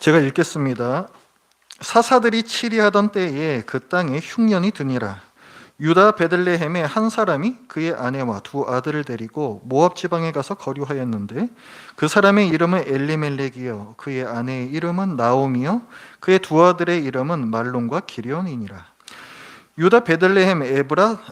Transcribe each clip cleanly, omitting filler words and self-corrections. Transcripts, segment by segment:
제가 읽겠습니다. 사사들이 치리하던 때에 그 땅에 흉년이 드니라. 유다 베들레헴의 한 사람이 그의 아내와 두 아들을 데리고 모압 지방에 가서 거류하였는데 그 사람의 이름은 엘리멜렉이요 그의 아내의 이름은 나오미요 그의 두 아들의 이름은 말론과 기리온이니라. 유다 베들레헴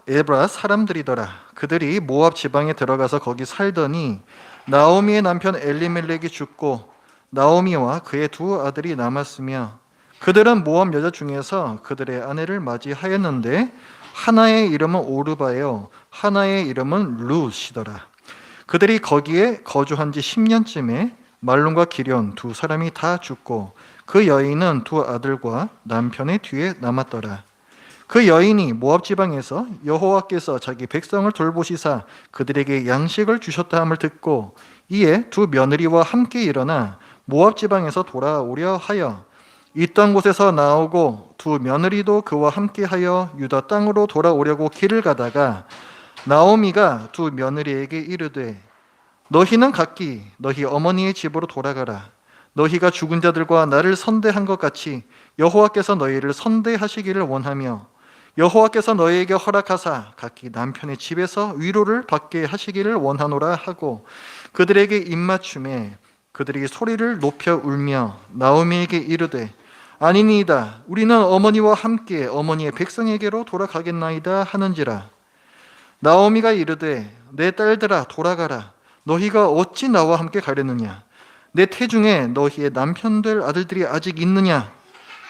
에브라 사람들이더라. 그들이 모압 지방에 들어가서 거기 살더니 나오미의 남편 엘리멜렉이 죽고 나오미와 그의 두 아들이 남았으며 그들은 모압 여자 중에서 그들의 아내를 맞이하였는데 하나의 이름은 오르바요 하나의 이름은 룻이더라. 그들이 거기에 거주한 지 10년쯤에 말론과 기럨 두 사람이 다 죽고 그 여인은 두 아들과 남편의 뒤에 남았더라. 그 여인이 모압 지방에서 여호와께서 자기 백성을 돌보시사 그들에게 양식을 주셨다 함을 듣고 이에 두 며느리와 함께 일어나 모압 지방에서 돌아오려 하여 이 땅 곳에서 나오고 두 며느리도 그와 함께하여 유다 땅으로 돌아오려고 길을 가다가 나오미가 두 며느리에게 이르되 너희는 각기 너희 어머니의 집으로 돌아가라. 너희가 죽은 자들과 나를 선대한 것 같이 여호와께서 너희를 선대하시기를 원하며 여호와께서 너희에게 허락하사 각기 남편의 집에서 위로를 받게 하시기를 원하노라 하고 그들에게 입맞춤에 그들이 소리를 높여 울며 나오미에게 이르되 아니니이다. 우리는 어머니와 함께 어머니의 백성에게로 돌아가겠나이다 하는지라. 나오미가 이르되 내 딸들아 돌아가라. 너희가 어찌 나와 함께 가려느냐? 내 태중에 너희의 남편 될 아들들이 아직 있느냐?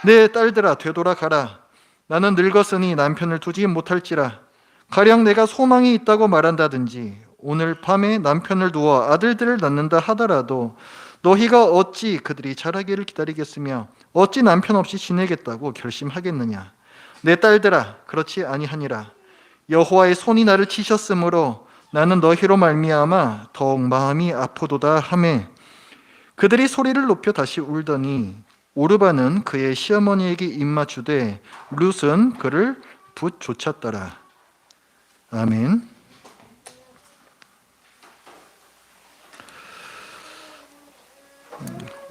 내 딸들아 되돌아가라. 나는 늙었으니 남편을 두지 못할지라. 가령 내가 소망이 있다고 말한다든지 오늘 밤에 남편을 두어 아들들을 낳는다 하더라도 너희가 어찌 그들이 자라기를 기다리겠으며 어찌 남편 없이 지내겠다고 결심하겠느냐? 내 딸들아 그렇지 아니하니라. 여호와의 손이 나를 치셨으므로 나는 너희로 말미암아 더욱 마음이 아프도다 하매 그들이 소리를 높여 다시 울더니 오르바는 그의 시어머니에게 입맞추되 룻은 그를 붙쫓았더라. 아멘.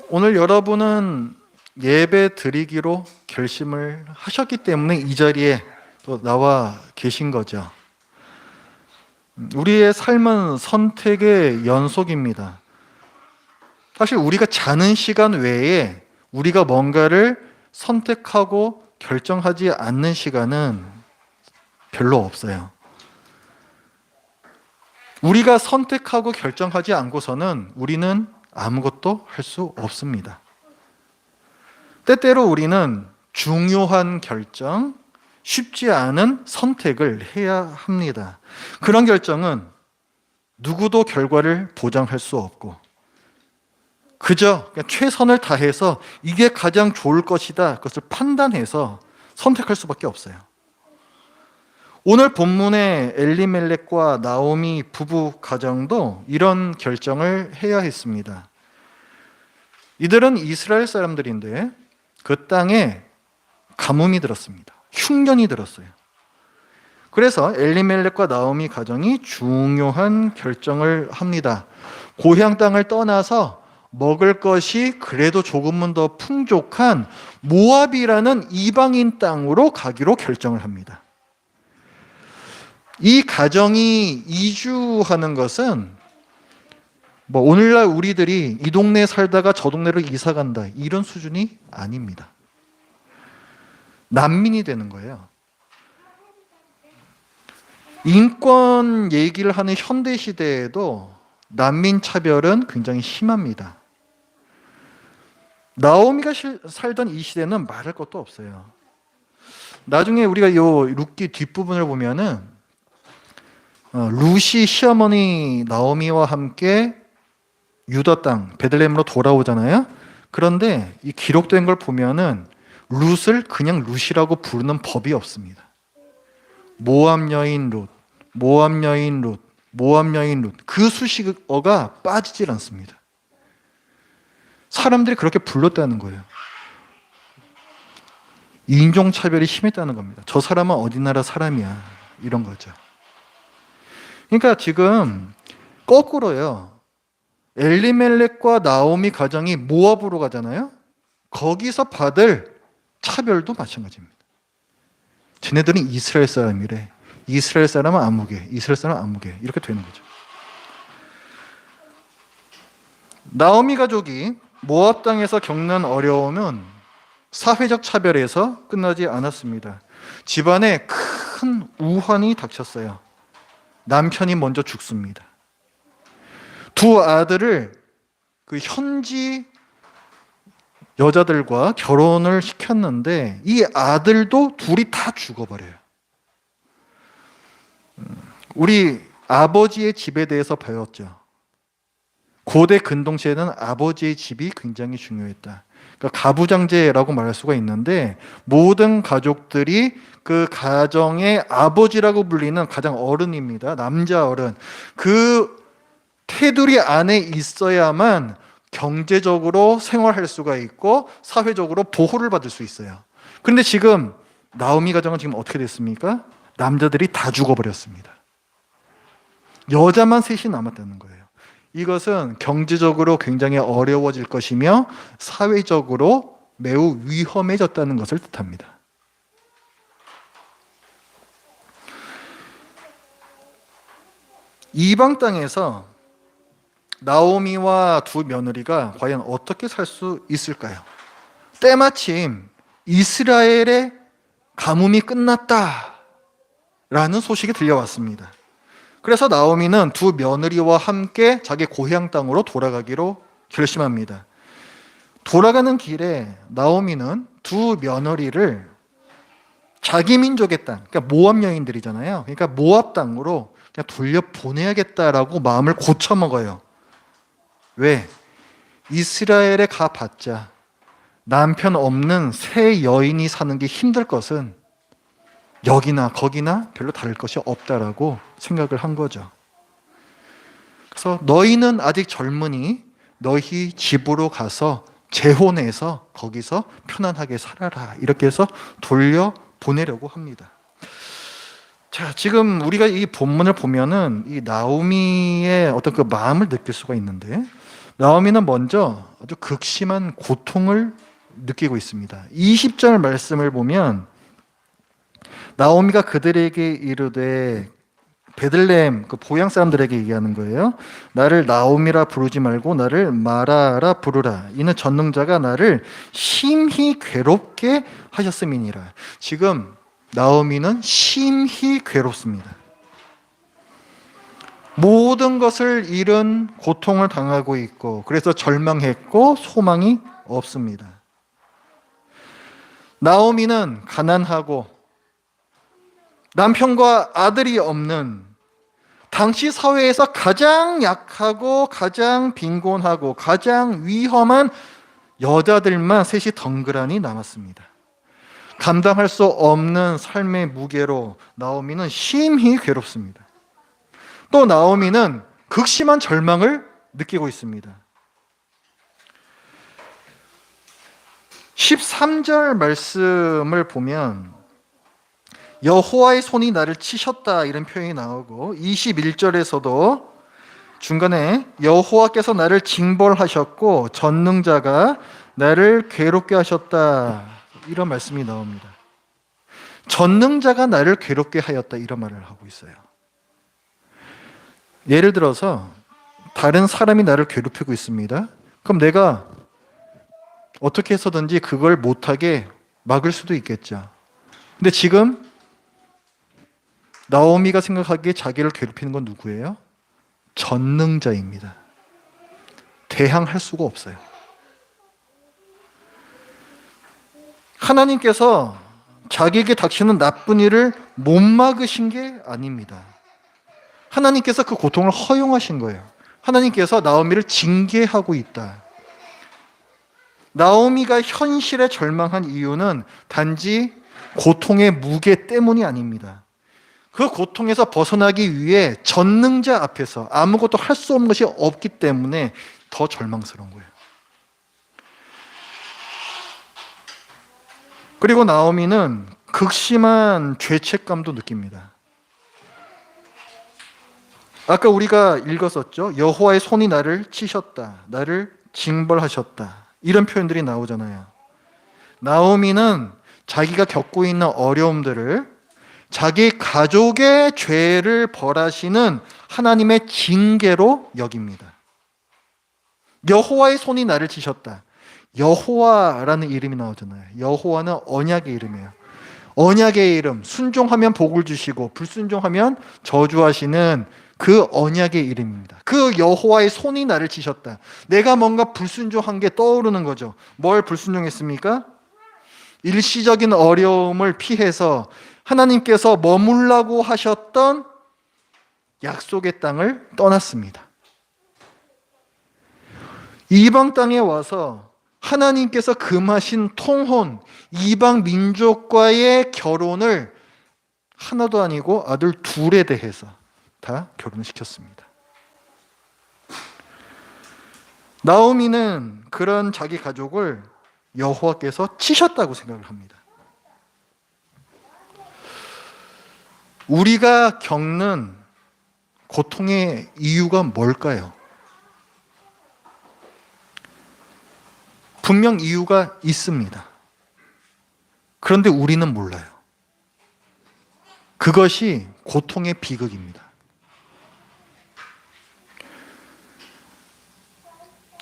오늘 여러분은 예배 드리기로 결심을 하셨기 때문에 이 자리에 또 나와 계신 거죠. 우리의 삶은 선택의 연속입니다. 사실 우리가 자는 시간 외에 우리가 뭔가를 선택하고 결정하지 않는 시간은 별로 없어요. 우리가 선택하고 결정하지 않고서는 우리는 아무것도 할 수 없습니다. 때때로 우리는 중요한 결정, 쉽지 않은 선택을 해야 합니다. 그런 결정은 누구도 결과를 보장할 수 없고 그저 그냥 최선을 다해서 이게 가장 좋을 것이다 그것을 판단해서 선택할 수밖에 없어요. 오늘 본문의 엘리멜렉과 나오미 부부 가정도 이런 결정을 해야 했습니다. 이들은 이스라엘 사람들인데 그 땅에 가뭄이 들었습니다. 흉년이 들었어요. 그래서 엘리멜렉과 나오미 가정이 중요한 결정을 합니다. 고향 땅을 떠나서 먹을 것이 그래도 조금은 더 풍족한 모압이라는 이방인 땅으로 가기로 결정을 합니다. 이 가정이 이주하는 것은 오늘날 우리들이 이 동네에 살다가 저 동네로 이사 간다 이런 수준이 아닙니다. 난민이 되는 거예요. 인권 얘기를 하는 현대 시대에도 난민 차별은 굉장히 심합니다. 나오미가 살던 이 시대는 말할 것도 없어요. 나중에 우리가 요 룻기 뒷부분을 보면은 룻이 시어머니 나오미와 함께 유다 땅 베들레헴으로 돌아오잖아요. 그런데 이 기록된 걸 보면은 룻을 그냥 룻이라고 부르는 법이 없습니다. 모압 여인 룻, 모압 여인 룻, 모압 여인 룻 그 수식어가 빠지질 않습니다. 사람들이 그렇게 불렀다는 거예요. 인종차별이 심했다는 겁니다. 저 사람은 어디 나라 사람이야 이런 거죠. 그러니까 지금 거꾸로요. 엘리멜렉과 나오미 가정이 모압으로 가잖아요. 거기서 받을 차별도 마찬가지입니다. 쟤네들은 이스라엘 사람이래. 이스라엘 사람은 아무개, 이스라엘 사람은 아무개. 이렇게 되는 거죠. 나오미 가족이 모압 땅에서 겪는 어려움은 사회적 차별에서 끝나지 않았습니다. 집안에 큰 우환이 닥쳤어요. 남편이 먼저 죽습니다. 두 아들을 그 현지 여자들과 결혼을 시켰는데 이 아들도 둘이 다 죽어버려요. 우리 아버지의 집에 대해서 배웠죠. 고대 근동시에는 아버지의 집이 굉장히 중요했다. 그러니까 가부장제라고 말할 수가 있는데 모든 가족들이 그 가정의 아버지라고 불리는 가장 어른입니다. 남자 어른. 그 테두리 안에 있어야만 경제적으로 생활할 수가 있고 사회적으로 보호를 받을 수 있어요. 그런데 지금 나오미 가정은 지금 어떻게 됐습니까? 남자들이 다 죽어버렸습니다. 여자만 셋이 남았다는 거예요. 이것은 경제적으로 굉장히 어려워질 것이며 사회적으로 매우 위험해졌다는 것을 뜻합니다. 이방 땅에서 나오미와 두 며느리가 과연 어떻게 살 수 있을까요? 때마침 이스라엘의 가뭄이 끝났다라는 소식이 들려왔습니다. 그래서 나오미는 두 며느리와 함께 자기 고향 땅으로 돌아가기로 결심합니다. 돌아가는 길에 나오미는 두 며느리를 자기 민족의 땅, 그러니까 모압 여인들이잖아요. 그러니까 모압 땅으로 그냥 돌려보내야겠다라고 마음을 고쳐먹어요. 왜? 이스라엘에 가봤자 남편 없는 새 여인이 사는 게 힘들 것은 여기나 거기나 별로 다를 것이 없다라고 생각을 한 거죠. 그래서 너희는 아직 젊으니 너희 집으로 가서 재혼해서 거기서 편안하게 살아라. 이렇게 해서 돌려보내려고 합니다. 자, 지금 우리가 이 본문을 보면은 이 나오미의 어떤 그 마음을 느낄 수가 있는데 나오미는 먼저 아주 극심한 고통을 느끼고 있습니다. 20절 말씀을 보면 나오미가 그들에게 이르되 베들레헴 그 보양 사람들에게 얘기하는 거예요. 나를 나오미라 부르지 말고 나를 마라라 부르라. 이는 전능자가 나를 심히 괴롭게 하셨음이니라. 지금 나오미는 심히 괴롭습니다. 모든 것을 잃은 고통을 당하고 있고 그래서 절망했고 소망이 없습니다. 나오미는 가난하고 남편과 아들이 없는 당시 사회에서 가장 약하고 가장 빈곤하고 가장 위험한 여자들만 셋이 덩그러니 남았습니다. 감당할 수 없는 삶의 무게로 나오미는 심히 괴롭습니다. 또 나오미는 극심한 절망을 느끼고 있습니다. 13절 말씀을 보면 여호와의 손이 나를 치셨다 이런 표현이 나오고 21절에서도 중간에 여호와께서 나를 징벌하셨고 전능자가 나를 괴롭게 하셨다 이런 말씀이 나옵니다. 전능자가 나를 괴롭게 하였다 이런 말을 하고 있어요. 예를 들어서 다른 사람이 나를 괴롭히고 있습니다. 그럼 내가 어떻게 해서든지 그걸 못하게 막을 수도 있겠죠. 근데 지금 나오미가 생각하기에 자기를 괴롭히는 건 누구예요? 전능자입니다. 대항할 수가 없어요. 하나님께서 자기에게 닥치는 나쁜 일을 못 막으신 게 아닙니다. 하나님께서 그 고통을 허용하신 거예요. 하나님께서 나오미를 징계하고 있다. 나오미가 현실에 절망한 이유는 단지 고통의 무게 때문이 아닙니다. 그 고통에서 벗어나기 위해 전능자 앞에서 아무것도 할 수 없는 것이 없기 때문에 더 절망스러운 거예요. 그리고 나오미는 극심한 죄책감도 느낍니다. 아까 우리가 읽었었죠. 여호와의 손이 나를 치셨다. 나를 징벌하셨다. 이런 표현들이 나오잖아요. 나오미는 자기가 겪고 있는 어려움들을 자기 가족의 죄를 벌하시는 하나님의 징계로 여깁니다. 여호와의 손이 나를 치셨다. 여호와라는 이름이 나오잖아요. 여호와는 언약의 이름이에요. 언약의 이름, 순종하면 복을 주시고 불순종하면 저주하시는 그 언약의 이름입니다. 그 여호와의 손이 나를 치셨다. 내가 뭔가 불순종한 게 떠오르는 거죠. 뭘 불순종했습니까? 일시적인 어려움을 피해서 하나님께서 머물라고 하셨던 약속의 땅을 떠났습니다. 이방 땅에 와서 하나님께서 금하신 통혼, 이방 민족과의 결혼을 하나도 아니고 아들 둘에 대해서 다 결혼시켰습니다. 나오미는 그런 자기 가족을 여호와께서 치셨다고 생각을 합니다. 우리가 겪는 고통의 이유가 뭘까요? 분명 이유가 있습니다. 그런데 우리는 몰라요. 그것이 고통의 비극입니다.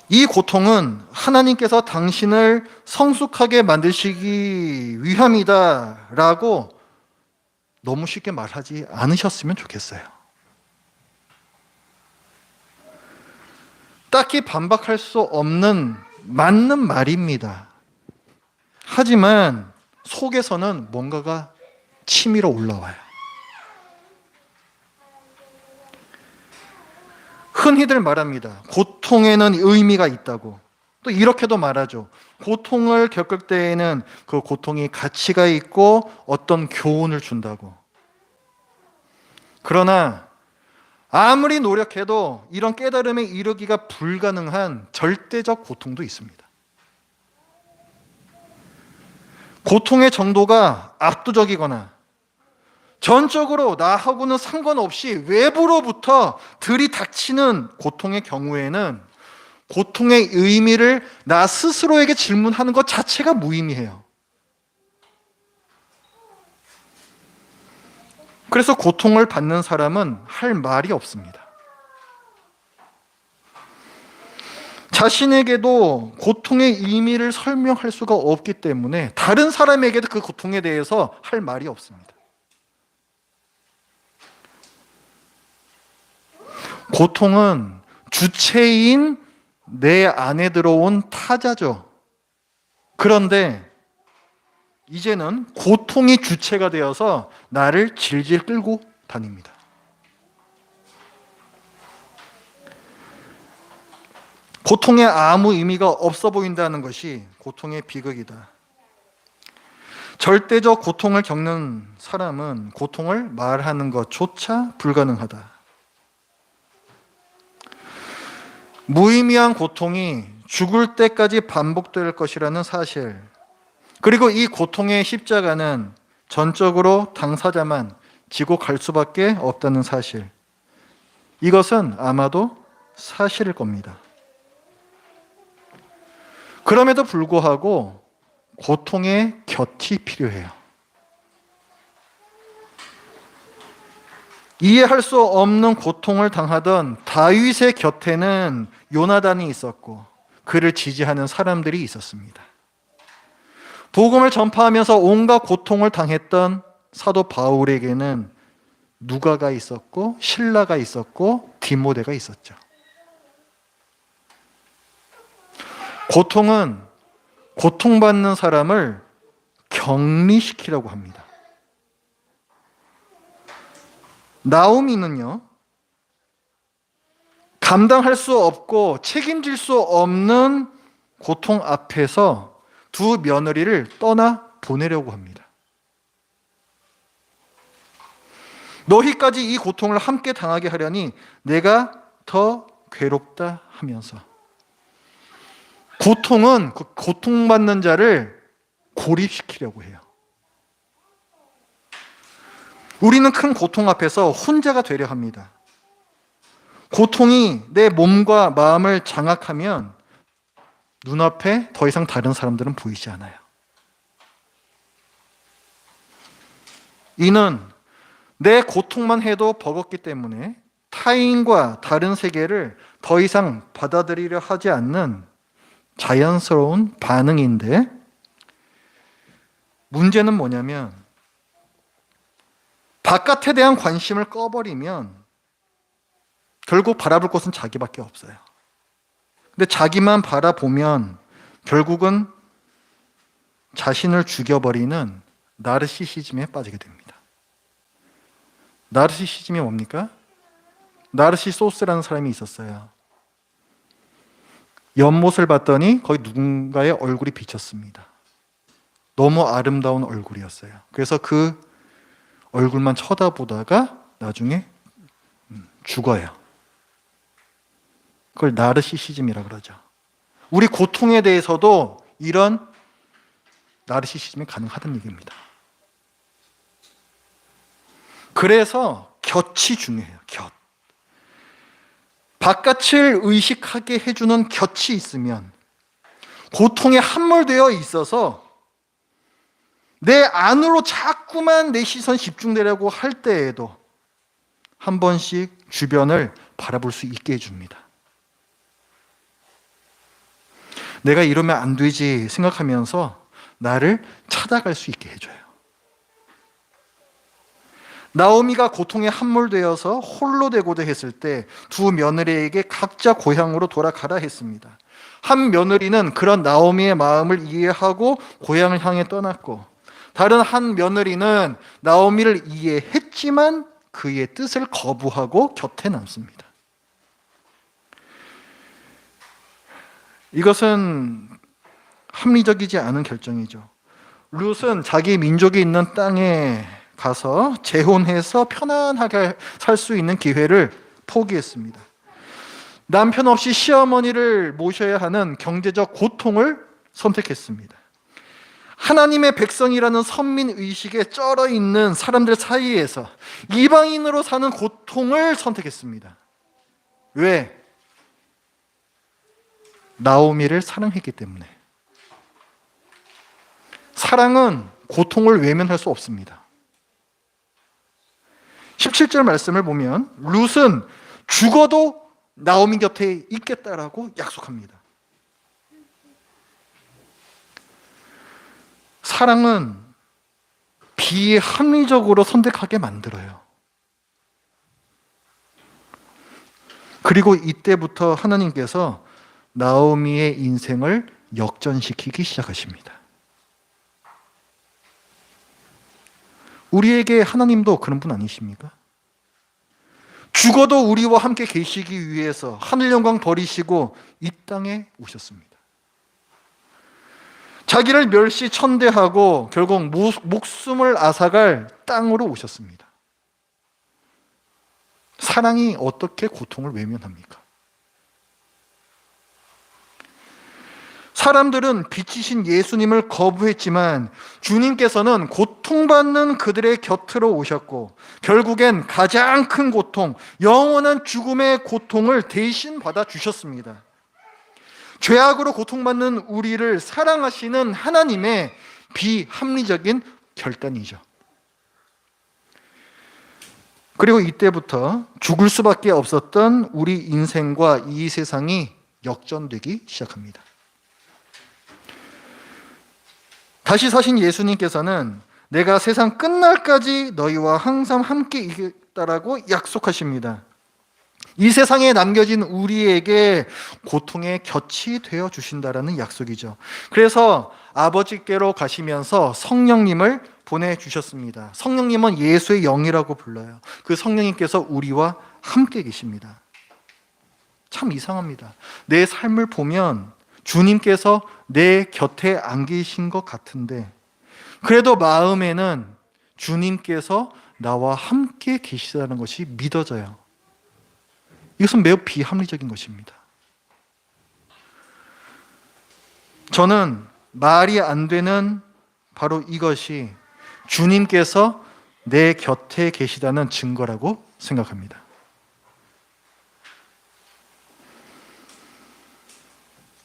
이 고통은 하나님께서 당신을 성숙하게 만드시기 위함이다 라고 너무 쉽게 말하지 않으셨으면 좋겠어요. 딱히 반박할 수 없는 맞는 말입니다. 하지만 속에서는 뭔가가 치밀어 올라와요. 흔히들 말합니다. 고통에는 의미가 있다고. 또 이렇게도 말하죠. 고통을 겪을 때에는 그 고통이 가치가 있고 어떤 교훈을 준다고. 그러나 아무리 노력해도 이런 깨달음에 이르기가 불가능한 절대적 고통도 있습니다. 고통의 정도가 압도적이거나 전적으로 나하고는 상관없이 외부로부터 들이닥치는 고통의 경우에는 고통의 의미를 나 스스로에게 질문하는 것 자체가 무의미해요. 그래서 고통을 받는 사람은 할 말이 없습니다. 자신에게도 고통의 의미를 설명할 수가 없기 때문에 다른 사람에게도 그 고통에 대해서 할 말이 없습니다. 고통은 주체인 내 안에 들어온 타자죠. 그런데 이제는 고통이 주체가 되어서 나를 질질 끌고 다닙니다. 고통에 아무 의미가 없어 보인다는 것이 고통의 비극이다. 절대적 고통을 겪는 사람은 고통을 말하는 것조차 불가능하다. 무의미한 고통이 죽을 때까지 반복될 것이라는 사실, 그리고 이 고통의 십자가는 전적으로 당사자만 지고 갈 수밖에 없다는 사실, 이것은 아마도 사실일 겁니다. 그럼에도 불구하고 고통의 곁이 필요해요. 이해할 수 없는 고통을 당하던 다윗의 곁에는 요나단이 있었고 그를 지지하는 사람들이 있었습니다. 복음을 전파하면서 온갖 고통을 당했던 사도 바울에게는 누가가 있었고 실라가 있었고 디모데가 있었죠. 고통은 고통받는 사람을 격리시키려고 합니다. 나오미는요, 감당할 수 없고 책임질 수 없는 고통 앞에서 두 며느리를 떠나 보내려고 합니다. 너희까지 이 고통을 함께 당하게 하려니 내가 더 괴롭다 하면서, 고통은 그 고통받는 자를 고립시키려고 해요. 우리는 큰 고통 앞에서 혼자가 되려 합니다. 고통이 내 몸과 마음을 장악하면 눈앞에 더 이상 다른 사람들은 보이지 않아요. 이는 내 고통만 해도 버겁기 때문에 타인과 다른 세계를 더 이상 받아들이려 하지 않는 자연스러운 반응인데, 문제는 뭐냐면 바깥에 대한 관심을 꺼버리면 결국 바라볼 곳은 자기밖에 없어요. 근데 자기만 바라보면 결국은 자신을 죽여버리는 나르시시즘에 빠지게 됩니다. 나르시시즘이 뭡니까? 나르시소스라는 사람이 있었어요. 연못을 봤더니 거기 누군가의 얼굴이 비쳤습니다. 너무 아름다운 얼굴이었어요. 그래서 그 얼굴만 쳐다보다가 나중에 죽어요. 그걸 나르시시즘이라고 그러죠. 우리 고통에 대해서도 이런 나르시시즘이 가능하다는 얘기입니다. 그래서 곁이 중요해요. 곁. 바깥을 의식하게 해주는 곁이 있으면, 고통에 함몰되어 있어서 내 안으로 자꾸만 내 시선 집중되려고 할 때에도 한 번씩 주변을 바라볼 수 있게 해줍니다. 내가 이러면 안 되지 생각하면서 나를 찾아갈 수 있게 해줘요. 나오미가 고통에 함몰되어서 홀로 되고자 했을 때 두 며느리에게 각자 고향으로 돌아가라 했습니다. 한 며느리는 그런 나오미의 마음을 이해하고 고향을 향해 떠났고, 다른 한 며느리는 나오미를 이해했지만 그의 뜻을 거부하고 곁에 남습니다. 이것은 합리적이지 않은 결정이죠. 룻은 자기 민족이 있는 땅에 가서 재혼해서 편안하게 살 수 있는 기회를 포기했습니다. 남편 없이 시어머니를 모셔야 하는 경제적 고통을 선택했습니다. 하나님의 백성이라는 선민의식에 쩔어 있는 사람들 사이에서 이방인으로 사는 고통을 선택했습니다. 왜? 나오미를 사랑했기 때문에. 사랑은 고통을 외면할 수 없습니다. 17절 말씀을 보면 룻은 죽어도 나오미 곁에 있겠다라고 약속합니다. 사랑은 비합리적으로 선택하게 만들어요. 그리고 이때부터 하나님께서 나오미의 인생을 역전시키기 시작하십니다. 우리에게 하나님도 그런 분 아니십니까? 죽어도 우리와 함께 계시기 위해서 하늘 영광 버리시고 이 땅에 오셨습니다. 자기를 멸시천대하고 결국 목숨을 앗아갈 땅으로 오셨습니다. 사랑이 어떻게 고통을 외면합니까? 사람들은 빛이신 예수님을 거부했지만 주님께서는 고통받는 그들의 곁으로 오셨고 결국엔 가장 큰 고통, 영원한 죽음의 고통을 대신 받아주셨습니다. 죄악으로 고통받는 우리를 사랑하시는 하나님의 비합리적인 결단이죠. 그리고 이때부터 죽을 수밖에 없었던 우리 인생과 이 세상이 역전되기 시작합니다. 다시 사신 예수님께서는 내가 세상 끝날까지 너희와 항상 함께 있겠다라고 약속하십니다. 이 세상에 남겨진 우리에게 고통의 곁이 되어 주신다라는 약속이죠. 그래서 아버지께로 가시면서 성령님을 보내주셨습니다. 성령님은 예수의 영이라고 불러요. 그 성령님께서 우리와 함께 계십니다. 참 이상합니다. 내 삶을 보면 주님께서 내 곁에 안 계신 것 같은데 그래도 마음에는 주님께서 나와 함께 계시다는 것이 믿어져요. 이것은 매우 비합리적인 것입니다. 저는 말이 안 되는 바로 이것이 주님께서 내 곁에 계시다는 증거라고 생각합니다.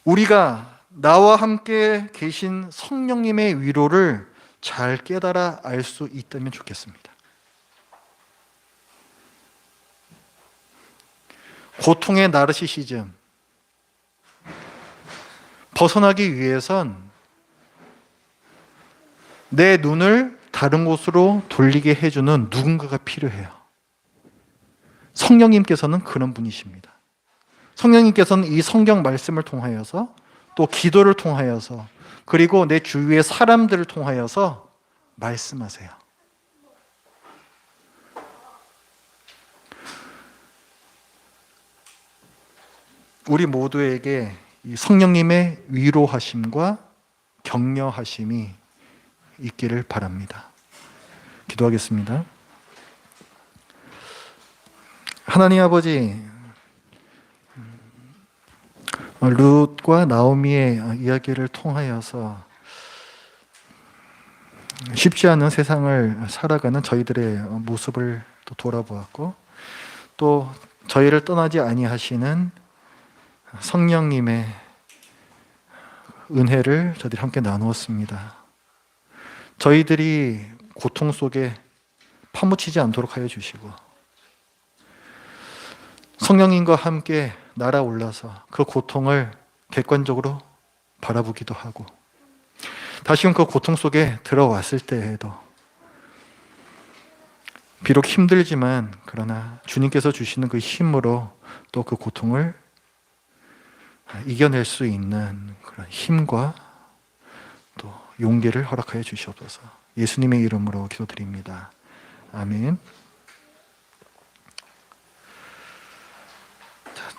우리가 나와 함께 계신 성령님의 위로를 잘 깨달아 알 수 있다면 좋겠습니다. 고통의 나르시시즘 벗어나기 위해선 내 눈을 다른 곳으로 돌리게 해주는 누군가가 필요해요. 성령님께서는 그런 분이십니다. 성령님께서는 이 성경 말씀을 통하여서 또 기도를 통하여서 그리고 내 주위의 사람들을 통하여서 말씀하세요. 우리 모두에게 이 성령님의 위로하심과 격려하심이 있기를 바랍니다. 기도하겠습니다. 하나님 아버지, 룻과 나오미의 이야기를 통하여서 쉽지 않은 세상을 살아가는 저희들의 모습을 또 돌아보았고, 또 저희를 떠나지 아니하시는 성령님의 은혜를 저희들이 함께 나누었습니다. 저희들이 고통 속에 파묻히지 않도록 하여 주시고, 성령님과 함께 날아올라서 그 고통을 객관적으로 바라보기도 하고, 다시금 그 고통 속에 들어왔을 때에도 비록 힘들지만 그러나 주님께서 주시는 그 힘으로 또 그 고통을 이겨낼 수 있는 그런 힘과 또 용기를 허락하여 주시옵소서. 예수님의 이름으로 기도드립니다. 아멘.